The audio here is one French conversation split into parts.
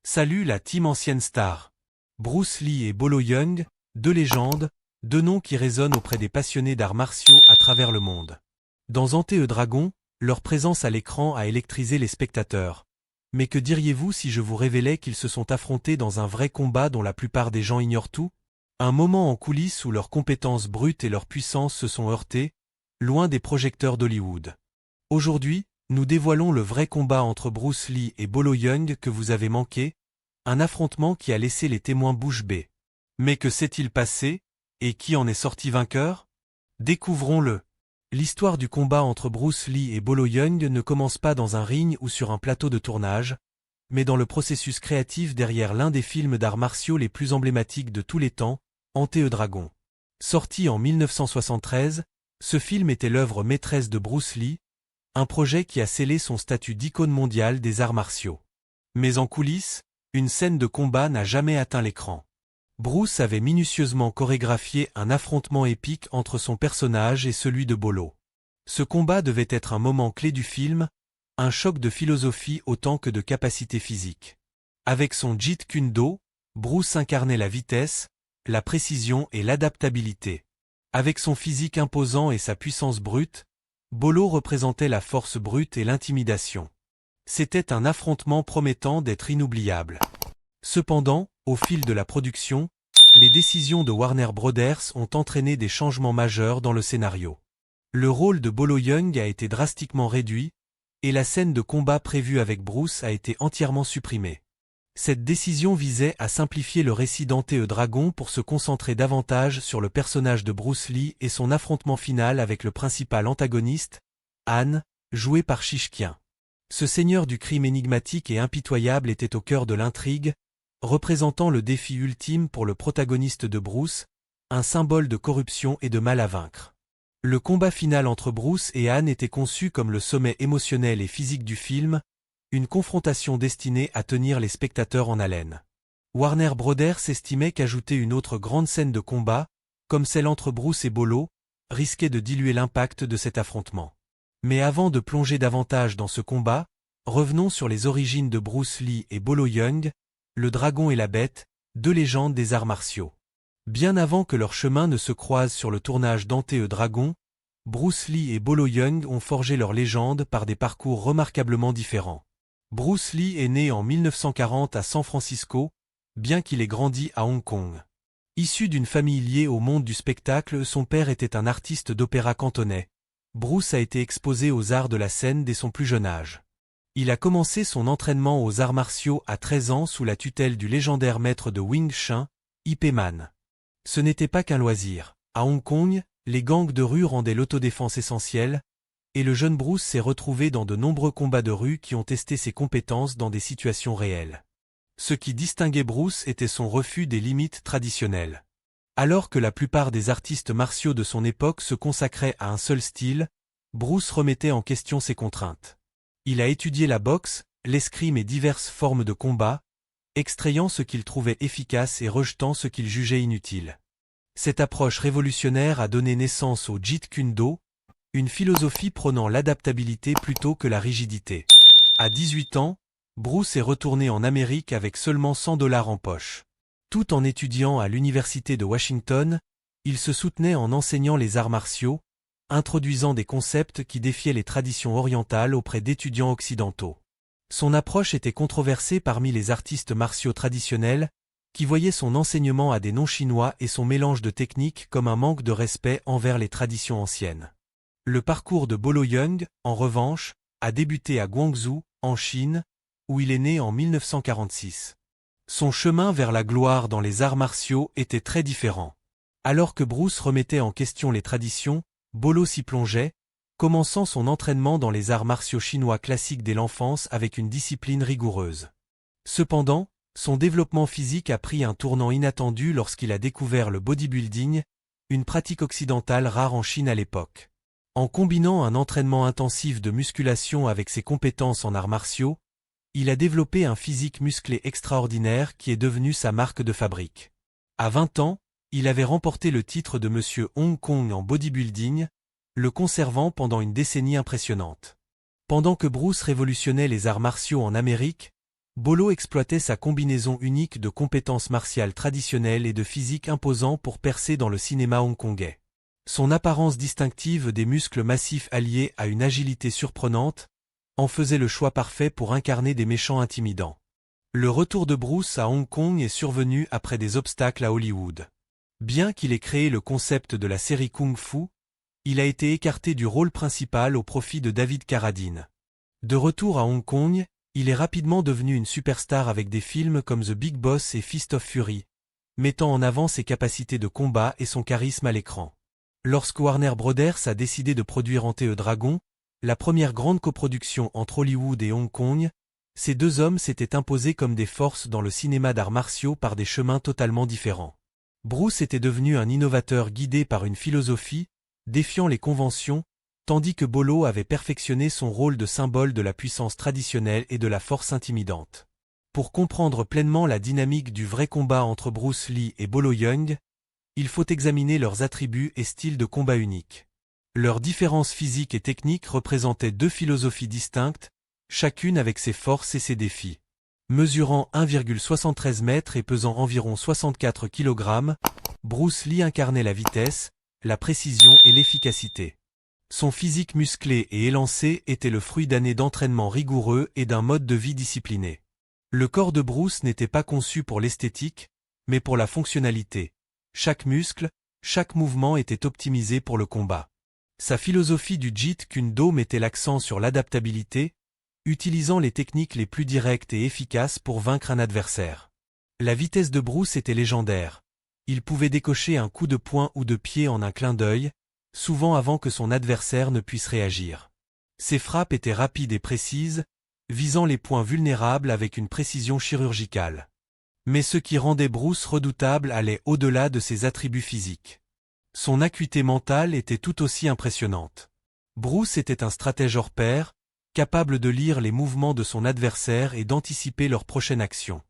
Salut la team ancienne star. Bruce Lee et Bolo Yeung, deux légendes, deux noms qui résonnent auprès des passionnés d'arts martiaux à travers le monde. Dans Ante e Dragon, leur présence à l'écran a électrisé les spectateurs. Mais que diriez-vous si je vous révélais qu'ils se sont affrontés dans un vrai combat dont la plupart des gens ignorent tout? Un moment en coulisses où leurs compétences brutes et leur puissance se sont heurtées, loin des projecteurs d'Hollywood. Aujourd'hui, nous dévoilons le vrai combat entre Bruce Lee et Bolo Yeung que vous avez manqué, un affrontement qui a laissé les témoins bouche bée. Mais que s'est-il passé, et qui en est sorti vainqueur? Découvrons-le. L'histoire du combat entre Bruce Lee et Bolo Yeung ne commence pas dans un ring ou sur un plateau de tournage, mais dans le processus créatif derrière l'un des films d'arts martiaux les plus emblématiques de tous les temps, Ante e Dragon. Sorti en 1973, ce film était l'œuvre maîtresse de Bruce Lee, un projet qui a scellé son statut d'icône mondiale des arts martiaux. Mais en coulisses, une scène de combat n'a jamais atteint l'écran. Bruce avait minutieusement chorégraphié un affrontement épique entre son personnage et celui de Bolo. Ce combat devait être un moment clé du film, un choc de philosophie autant que de capacité physique. Avec son Jeet Kune Do, Bruce incarnait la vitesse, la précision et l'adaptabilité. Avec son physique imposant et sa puissance brute, Bolo représentait la force brute et l'intimidation. C'était un affrontement promettant d'être inoubliable. Cependant, au fil de la production, les décisions de Warner Brothers ont entraîné des changements majeurs dans le scénario. Le rôle de Bolo Yeung a été drastiquement réduit, et la scène de combat prévue avec Bruce a été entièrement supprimée. Cette décision visait à simplifier le récit d'Ante e Dragon pour se concentrer davantage sur le personnage de Bruce Lee et son affrontement final avec le principal antagoniste, Han, joué par Shishkien. Ce seigneur du crime énigmatique et impitoyable était au cœur de l'intrigue, représentant le défi ultime pour le protagoniste de Bruce, un symbole de corruption et de mal à vaincre. Le combat final entre Bruce et Han était conçu comme le sommet émotionnel et physique du film, une confrontation destinée à tenir les spectateurs en haleine. Warner Brothers estimait qu'ajouter une autre grande scène de combat, comme celle entre Bruce et Bolo, risquait de diluer l'impact de cet affrontement. Mais avant de plonger davantage dans ce combat, revenons sur les origines de Bruce Lee et Bolo Yeung, le dragon et la bête, deux légendes des arts martiaux. Bien avant que leurs chemins ne se croisent sur le tournage d'Ante e Dragon, Bruce Lee et Bolo Yeung ont forgé leur légende par des parcours remarquablement différents. Bruce Lee est né en 1940 à San Francisco, bien qu'il ait grandi à Hong Kong. Issu d'une famille liée au monde du spectacle, son père était un artiste d'opéra cantonais. Bruce a été exposé aux arts de la scène dès son plus jeune âge. Il a commencé son entraînement aux arts martiaux à 13 ans sous la tutelle du légendaire maître de Wing Chun, Ip Man. Ce n'était pas qu'un loisir. À Hong Kong, les gangs de rue rendaient l'autodéfense essentielle, et le jeune Bruce s'est retrouvé dans de nombreux combats de rue qui ont testé ses compétences dans des situations réelles. Ce qui distinguait Bruce était son refus des limites traditionnelles. Alors que la plupart des artistes martiaux de son époque se consacraient à un seul style, Bruce remettait en question ses contraintes. Il a étudié la boxe, l'escrime et diverses formes de combat, extrayant ce qu'il trouvait efficace et rejetant ce qu'il jugeait inutile. Cette approche révolutionnaire a donné naissance au Jeet Kune Do, une philosophie prônant l'adaptabilité plutôt que la rigidité. À 18 ans, Bruce est retourné en Amérique avec seulement $100 en poche. Tout en étudiant à l'université de Washington, il se soutenait en enseignant les arts martiaux, introduisant des concepts qui défiaient les traditions orientales auprès d'étudiants occidentaux. Son approche était controversée parmi les artistes martiaux traditionnels, qui voyaient son enseignement à des non-chinois et son mélange de techniques comme un manque de respect envers les traditions anciennes. Le parcours de Bolo Yeung, en revanche, a débuté à Guangzhou, en Chine, où il est né en 1946. Son chemin vers la gloire dans les arts martiaux était très différent. Alors que Bruce remettait en question les traditions, Bolo s'y plongeait, commençant son entraînement dans les arts martiaux chinois classiques dès l'enfance avec une discipline rigoureuse. Cependant, son développement physique a pris un tournant inattendu lorsqu'il a découvert le bodybuilding, une pratique occidentale rare en Chine à l'époque. En combinant un entraînement intensif de musculation avec ses compétences en arts martiaux, il a développé un physique musclé extraordinaire qui est devenu sa marque de fabrique. À 20 ans, il avait remporté le titre de Monsieur Hong Kong en bodybuilding, le conservant pendant une décennie impressionnante. Pendant que Bruce révolutionnait les arts martiaux en Amérique, Bolo exploitait sa combinaison unique de compétences martiales traditionnelles et de physique imposant pour percer dans le cinéma hongkongais. Son apparence distinctive des muscles massifs alliés à une agilité surprenante en faisait le choix parfait pour incarner des méchants intimidants. Le retour de Bruce à Hong Kong est survenu après des obstacles à Hollywood. Bien qu'il ait créé le concept de la série Kung Fu, il a été écarté du rôle principal au profit de David Carradine. De retour à Hong Kong, il est rapidement devenu une superstar avec des films comme The Big Boss et Fist of Fury, mettant en avant ses capacités de combat et son charisme à l'écran. Lorsque Warner Brothers a décidé de produire Ante Dragon, la première grande coproduction entre Hollywood et Hong Kong, ces deux hommes s'étaient imposés comme des forces dans le cinéma d'arts martiaux par des chemins totalement différents. Bruce était devenu un innovateur guidé par une philosophie, défiant les conventions, tandis que Bolo avait perfectionné son rôle de symbole de la puissance traditionnelle et de la force intimidante. Pour comprendre pleinement la dynamique du vrai combat entre Bruce Lee et Bolo Yeung, il faut examiner leurs attributs et styles de combat uniques. Leurs différences physiques et techniques représentaient deux philosophies distinctes, chacune avec ses forces et ses défis. Mesurant 1,73 m et pesant environ 64 kg, Bruce Lee incarnait la vitesse, la précision et l'efficacité. Son physique musclé et élancé était le fruit d'années d'entraînement rigoureux et d'un mode de vie discipliné. Le corps de Bruce n'était pas conçu pour l'esthétique, mais pour la fonctionnalité. Chaque muscle, chaque mouvement était optimisé pour le combat. Sa philosophie du Jeet Kune Do mettait l'accent sur l'adaptabilité, utilisant les techniques les plus directes et efficaces pour vaincre un adversaire. La vitesse de Bruce était légendaire. Il pouvait décocher un coup de poing ou de pied en un clin d'œil, souvent avant que son adversaire ne puisse réagir. Ses frappes étaient rapides et précises, visant les points vulnérables avec une précision chirurgicale. Mais ce qui rendait Bruce redoutable allait au-delà de ses attributs physiques. Son acuité mentale était tout aussi impressionnante. Bruce était un stratège hors pair, capable de lire les mouvements de son adversaire et d'anticiper leur prochaine action.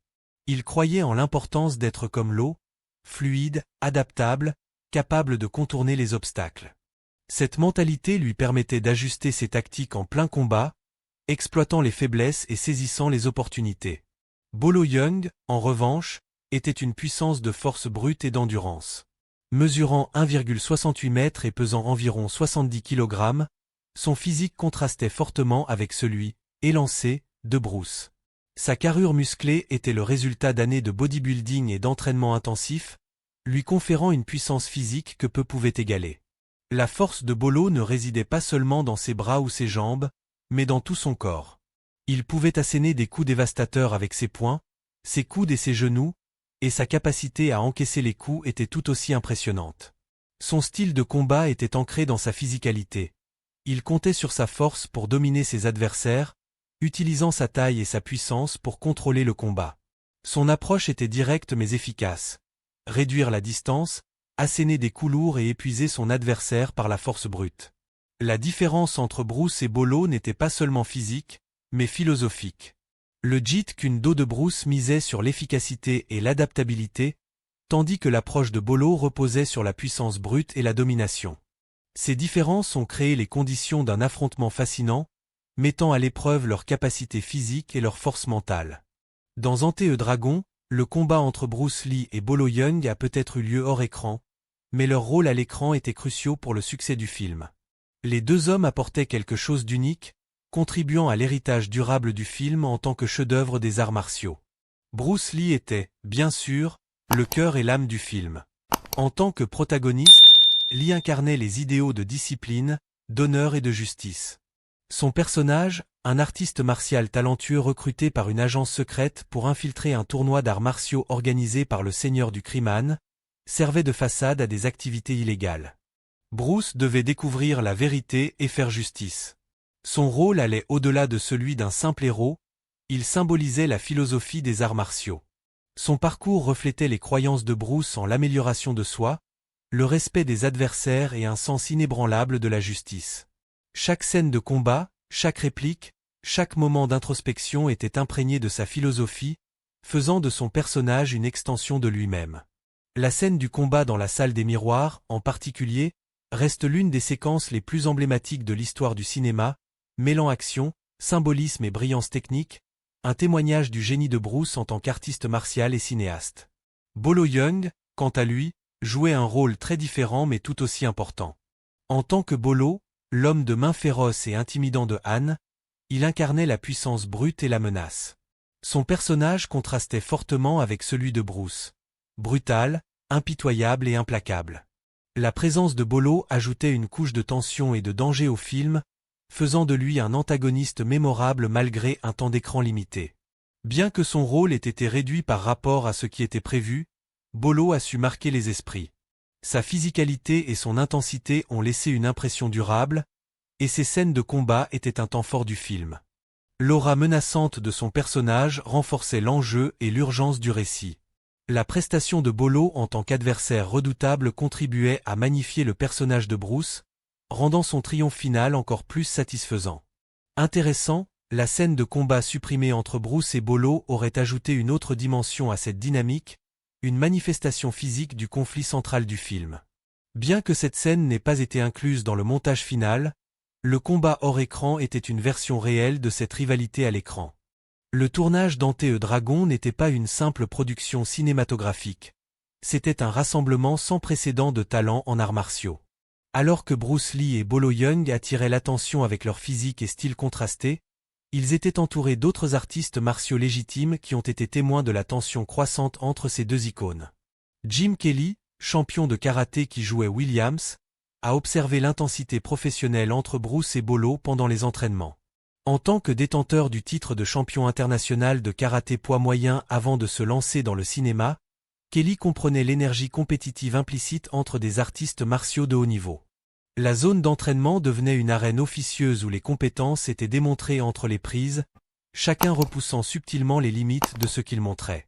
Il croyait en l'importance d'être comme l'eau, fluide, adaptable, capable de contourner les obstacles. Cette mentalité lui permettait d'ajuster ses tactiques en plein combat, exploitant les faiblesses et saisissant les opportunités. Bolo Yeung, en revanche, était une puissance de force brute et d'endurance. Mesurant 1,68 m et pesant environ 70 kg, son physique contrastait fortement avec celui, élancé, de Bruce. Sa carrure musclée était le résultat d'années de bodybuilding et d'entraînement intensif, lui conférant une puissance physique que peu pouvaient égaler. La force de Bolo ne résidait pas seulement dans ses bras ou ses jambes, mais dans tout son corps. Il pouvait asséner des coups dévastateurs avec ses poings, ses coudes et ses genoux, et sa capacité à encaisser les coups était tout aussi impressionnante. Son style de combat était ancré dans sa physicalité. Il comptait sur sa force pour dominer ses adversaires, utilisant sa taille et sa puissance pour contrôler le combat. Son approche était directe mais efficace. Réduire la distance, asséner des coups lourds et épuiser son adversaire par la force brute. La différence entre Bruce et Bolo n'était pas seulement physique, mais philosophique. Le Jeet Kune Do de Bruce misait sur l'efficacité et l'adaptabilité, tandis que l'approche de Bolo reposait sur la puissance brute et la domination. Ces différences ont créé les conditions d'un affrontement fascinant, mettant à l'épreuve leur capacité physique et leur force mentale. Dans Ante Dragon, le combat entre Bruce Lee et Bolo Yeung a peut-être eu lieu hors écran, mais leur rôle à l'écran était crucial pour le succès du film. Les deux hommes apportaient quelque chose d'unique, contribuant à l'héritage durable du film en tant que chef-d'œuvre des arts martiaux. Bruce Lee était, bien sûr, le cœur et l'âme du film. En tant que protagoniste, Lee incarnait les idéaux de discipline, d'honneur et de justice. Son personnage, un artiste martial talentueux recruté par une agence secrète pour infiltrer un tournoi d'arts martiaux organisé par le seigneur du Kriman, servait de façade à des activités illégales. Bruce devait découvrir la vérité et faire justice. Son rôle allait au-delà de celui d'un simple héros, il symbolisait la philosophie des arts martiaux. Son parcours reflétait les croyances de Bruce en l'amélioration de soi, le respect des adversaires et un sens inébranlable de la justice. Chaque scène de combat, chaque réplique, chaque moment d'introspection était imprégné de sa philosophie, faisant de son personnage une extension de lui-même. La scène du combat dans la salle des miroirs, en particulier, reste l'une des séquences les plus emblématiques de l'histoire du cinéma, mêlant action, symbolisme et brillance technique, un témoignage du génie de Bruce en tant qu'artiste martial et cinéaste. Bolo Yeung, quant à lui, jouait un rôle très différent mais tout aussi important. En tant que Bolo, l'homme de main féroce et intimidant de Han, il incarnait la puissance brute et la menace. Son personnage contrastait fortement avec celui de Bruce. Brutal, impitoyable et implacable. La présence de Bolo ajoutait une couche de tension et de danger au film, faisant de lui un antagoniste mémorable malgré un temps d'écran limité. Bien que son rôle ait été réduit par rapport à ce qui était prévu, Bolo a su marquer les esprits. Sa physicalité et son intensité ont laissé une impression durable, et ses scènes de combat étaient un temps fort du film. L'aura menaçante de son personnage renforçait l'enjeu et l'urgence du récit. La prestation de Bolo en tant qu'adversaire redoutable contribuait à magnifier le personnage de Bruce, rendant son triomphe final encore plus satisfaisant. Intéressant, la scène de combat supprimée entre Bruce et Bolo aurait ajouté une autre dimension à cette dynamique, une manifestation physique du conflit central du film. Bien que cette scène n'ait pas été incluse dans le montage final, le combat hors écran était une version réelle de cette rivalité à l'écran. Le tournage d'Ante Dragon n'était pas une simple production cinématographique. C'était un rassemblement sans précédent de talents en arts martiaux. Alors que Bruce Lee et Bolo Yeung attiraient l'attention avec leur physique et style contrastés, ils étaient entourés d'autres artistes martiaux légitimes qui ont été témoins de la tension croissante entre ces deux icônes. Jim Kelly, champion de karaté qui jouait Williams, a observé l'intensité professionnelle entre Bruce et Bolo pendant les entraînements. En tant que détenteur du titre de champion international de karaté poids moyen avant de se lancer dans le cinéma, Kelly comprenait l'énergie compétitive implicite entre des artistes martiaux de haut niveau. La zone d'entraînement devenait une arène officieuse où les compétences étaient démontrées entre les prises, chacun repoussant subtilement les limites de ce qu'il montrait.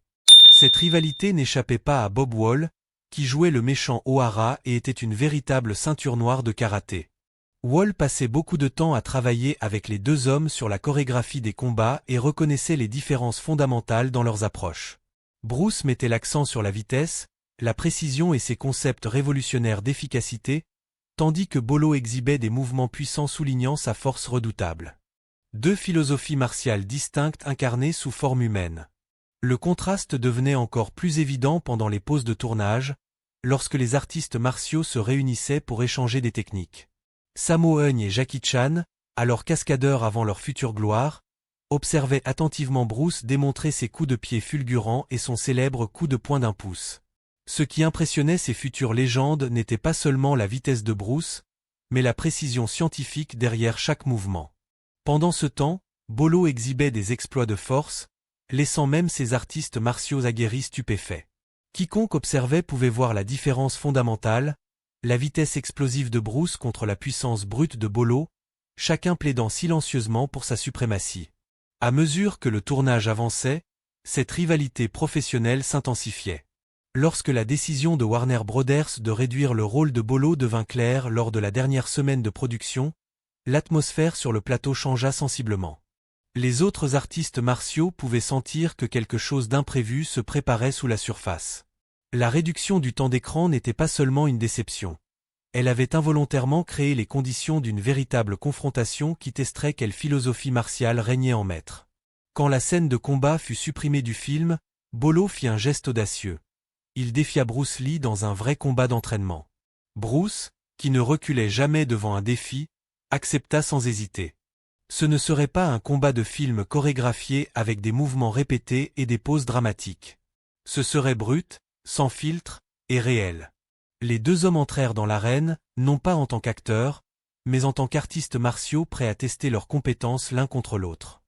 Cette rivalité n'échappait pas à Bob Wall, qui jouait le méchant O'Hara et était une véritable ceinture noire de karaté. Wall passait beaucoup de temps à travailler avec les deux hommes sur la chorégraphie des combats et reconnaissait les différences fondamentales dans leurs approches. Bruce mettait l'accent sur la vitesse, la précision et ses concepts révolutionnaires d'efficacité, tandis que Bolo exhibait des mouvements puissants soulignant sa force redoutable. Deux philosophies martiales distinctes incarnées sous forme humaine. Le contraste devenait encore plus évident pendant les pauses de tournage, lorsque les artistes martiaux se réunissaient pour échanger des techniques. Sammo Hung et Jackie Chan, alors cascadeurs avant leur future gloire, observaient attentivement Bruce démontrer ses coups de pied fulgurants et son célèbre coup de poing d'un pouce. Ce qui impressionnait ces futures légendes n'était pas seulement la vitesse de Bruce, mais la précision scientifique derrière chaque mouvement. Pendant ce temps, Bolo exhibait des exploits de force, laissant même ses artistes martiaux aguerris stupéfaits. Quiconque observait pouvait voir la différence fondamentale, la vitesse explosive de Bruce contre la puissance brute de Bolo, chacun plaidant silencieusement pour sa suprématie. À mesure que le tournage avançait, cette rivalité professionnelle s'intensifiait. Lorsque la décision de Warner Brothers de réduire le rôle de Bolo devint claire lors de la dernière semaine de production, l'atmosphère sur le plateau changea sensiblement. Les autres artistes martiaux pouvaient sentir que quelque chose d'imprévu se préparait sous la surface. La réduction du temps d'écran n'était pas seulement une déception. Elle avait involontairement créé les conditions d'une véritable confrontation qui testerait quelle philosophie martiale régnait en maître. Quand la scène de combat fut supprimée du film, Bolo fit un geste audacieux. Il défia Bruce Lee dans un vrai combat d'entraînement. Bruce, qui ne reculait jamais devant un défi, accepta sans hésiter. Ce ne serait pas un combat de film chorégraphié avec des mouvements répétés et des pauses dramatiques. Ce serait brut, sans filtre, et réel. Les deux hommes entrèrent dans l'arène, non pas en tant qu'acteurs, mais en tant qu'artistes martiaux prêts à tester leurs compétences l'un contre l'autre.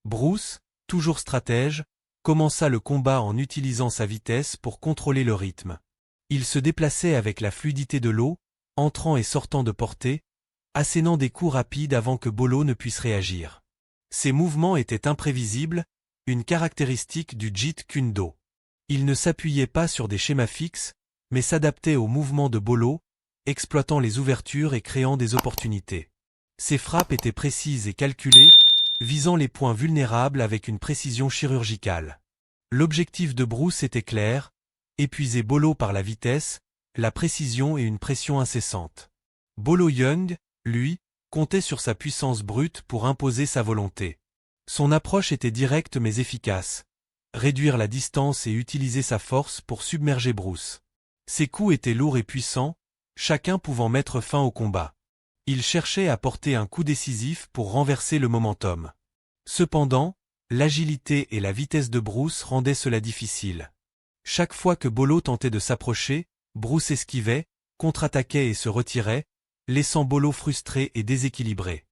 Bruce, toujours stratège, commença le combat en utilisant sa vitesse pour contrôler le rythme. Il se déplaçait avec la fluidité de l'eau, entrant et sortant de portée, assénant des coups rapides avant que Bolo ne puisse réagir. Ses mouvements étaient imprévisibles, une caractéristique du Jeet Kune Do. Il ne s'appuyait pas sur des schémas fixes, mais s'adaptait aux mouvements de Bolo, exploitant les ouvertures et créant des opportunités. Ses frappes étaient précises et calculées, visant les points vulnérables avec une précision chirurgicale. L'objectif de Bruce était clair, épuiser Bolo par la vitesse, la précision et une pression incessante. Bolo Yeung, lui, comptait sur sa puissance brute pour imposer sa volonté. Son approche était directe mais efficace. Réduire la distance et utiliser sa force pour submerger Bruce. Ses coups étaient lourds et puissants, chacun pouvant mettre fin au combat. Il cherchait à porter un coup décisif pour renverser le momentum. Cependant, l'agilité et la vitesse de Bruce rendaient cela difficile. Chaque fois que Bolo tentait de s'approcher, Bruce esquivait, contre-attaquait et se retirait, laissant Bolo frustré et déséquilibré.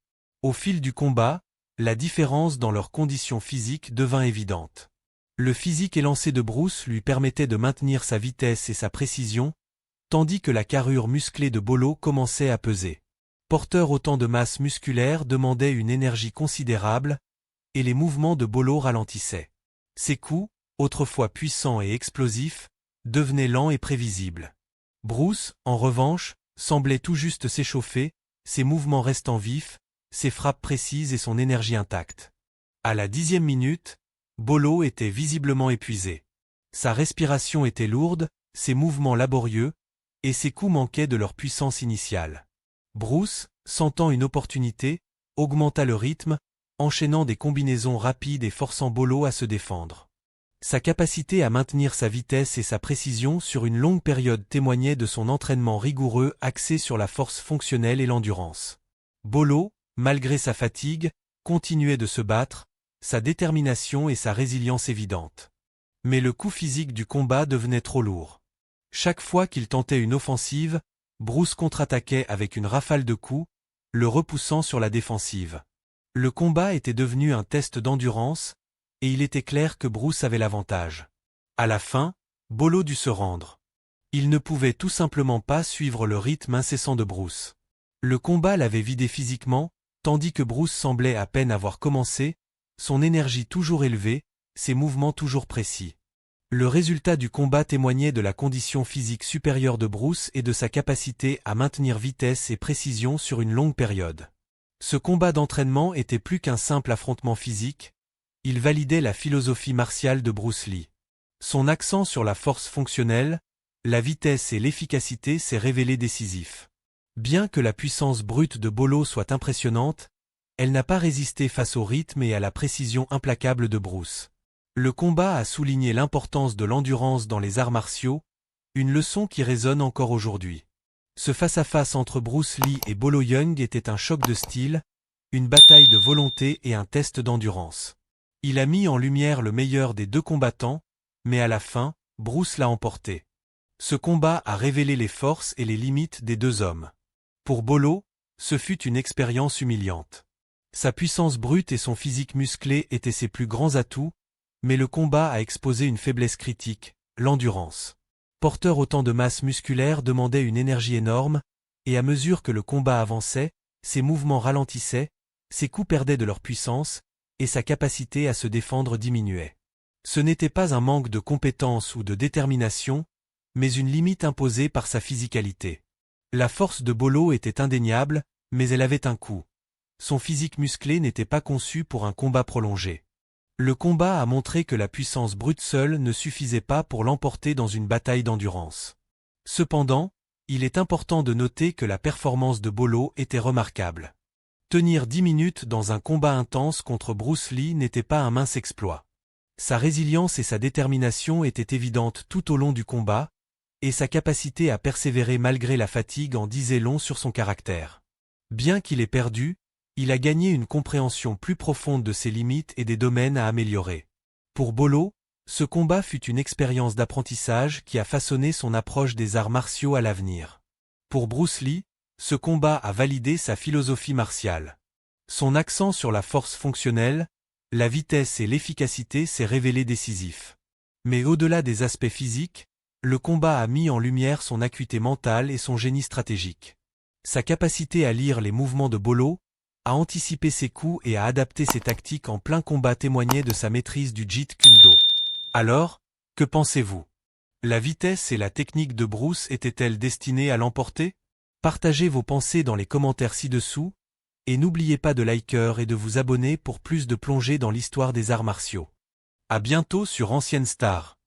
Au fil du combat, la différence dans leurs conditions physiques devint évidente. Le physique élancé de Bruce lui permettait de maintenir sa vitesse et sa précision, tandis que la carrure musclée de Bolo commençait à peser. Porteur autant de masse musculaire demandait une énergie considérable, et les mouvements de Bolo ralentissaient. Ses coups, autrefois puissants et explosifs, devenaient lents et prévisibles. Bruce, en revanche, semblait tout juste s'échauffer, ses mouvements restant vifs, ses frappes précises et son énergie intacte. À la 10e minute, Bolo était visiblement épuisé. Sa respiration était lourde, ses mouvements laborieux, et ses coups manquaient de leur puissance initiale. Bruce, sentant une opportunité, augmenta le rythme, enchaînant des combinaisons rapides et forçant Bolo à se défendre. Sa capacité à maintenir sa vitesse et sa précision sur une longue période témoignait de son entraînement rigoureux axé sur la force fonctionnelle et l'endurance. Bolo, malgré sa fatigue, continuait de se battre, sa détermination et sa résilience évidentes. Mais le coût physique du combat devenait trop lourd. Chaque fois qu'il tentait une offensive, Bruce contre-attaquait avec une rafale de coups, le repoussant sur la défensive. Le combat était devenu un test d'endurance, et il était clair que Bruce avait l'avantage. À la fin, Bolo dut se rendre. Il ne pouvait tout simplement pas suivre le rythme incessant de Bruce. Le combat l'avait vidé physiquement, tandis que Bruce semblait à peine avoir commencé, son énergie toujours élevée, ses mouvements toujours précis. Le résultat du combat témoignait de la condition physique supérieure de Bruce et de sa capacité à maintenir vitesse et précision sur une longue période. Ce combat d'entraînement était plus qu'un simple affrontement physique, il validait la philosophie martiale de Bruce Lee. Son accent sur la force fonctionnelle, la vitesse et l'efficacité s'est révélé décisif. Bien que la puissance brute de Bolo soit impressionnante, elle n'a pas résisté face au rythme et à la précision implacable de Bruce. Le combat a souligné l'importance de l'endurance dans les arts martiaux, une leçon qui résonne encore aujourd'hui. Ce face-à-face entre Bruce Lee et Bolo Yeung était un choc de style, une bataille de volonté et un test d'endurance. Il a mis en lumière le meilleur des deux combattants, mais à la fin, Bruce l'a emporté. Ce combat a révélé les forces et les limites des deux hommes. Pour Bolo, ce fut une expérience humiliante. Sa puissance brute et son physique musclé étaient ses plus grands atouts, mais le combat a exposé une faiblesse critique, l'endurance. Porteur autant de masse musculaire demandait une énergie énorme, et à mesure que le combat avançait, ses mouvements ralentissaient, ses coups perdaient de leur puissance, et sa capacité à se défendre diminuait. Ce n'était pas un manque de compétence ou de détermination, mais une limite imposée par sa physicalité. La force de Bolo était indéniable, mais elle avait un coût. Son physique musclé n'était pas conçu pour un combat prolongé. Le combat a montré que la puissance brute seule ne suffisait pas pour l'emporter dans une bataille d'endurance. Cependant, il est important de noter que la performance de Bolo était remarquable. Tenir 10 minutes dans un combat intense contre Bruce Lee n'était pas un mince exploit. Sa résilience et sa détermination étaient évidentes tout au long du combat, et sa capacité à persévérer malgré la fatigue en disait long sur son caractère. Bien qu'il ait perdu, il a gagné une compréhension plus profonde de ses limites et des domaines à améliorer. Pour Bolo, ce combat fut une expérience d'apprentissage qui a façonné son approche des arts martiaux à l'avenir. Pour Bruce Lee, ce combat a validé sa philosophie martiale. Son accent sur la force fonctionnelle, la vitesse et l'efficacité s'est révélé décisif. Mais au-delà des aspects physiques, le combat a mis en lumière son acuité mentale et son génie stratégique. Sa capacité à lire les mouvements de Bolo, à anticiper ses coups et à adapter ses tactiques en plein combat témoignait de sa maîtrise du Jeet Kune Do. Alors, que pensez-vous? La vitesse et la technique de Bruce étaient-elles destinées à l'emporter? Partagez vos pensées dans les commentaires ci-dessous, et n'oubliez pas de liker et de vous abonner pour plus de plongées dans l'histoire des arts martiaux. À bientôt sur Ancienne Star.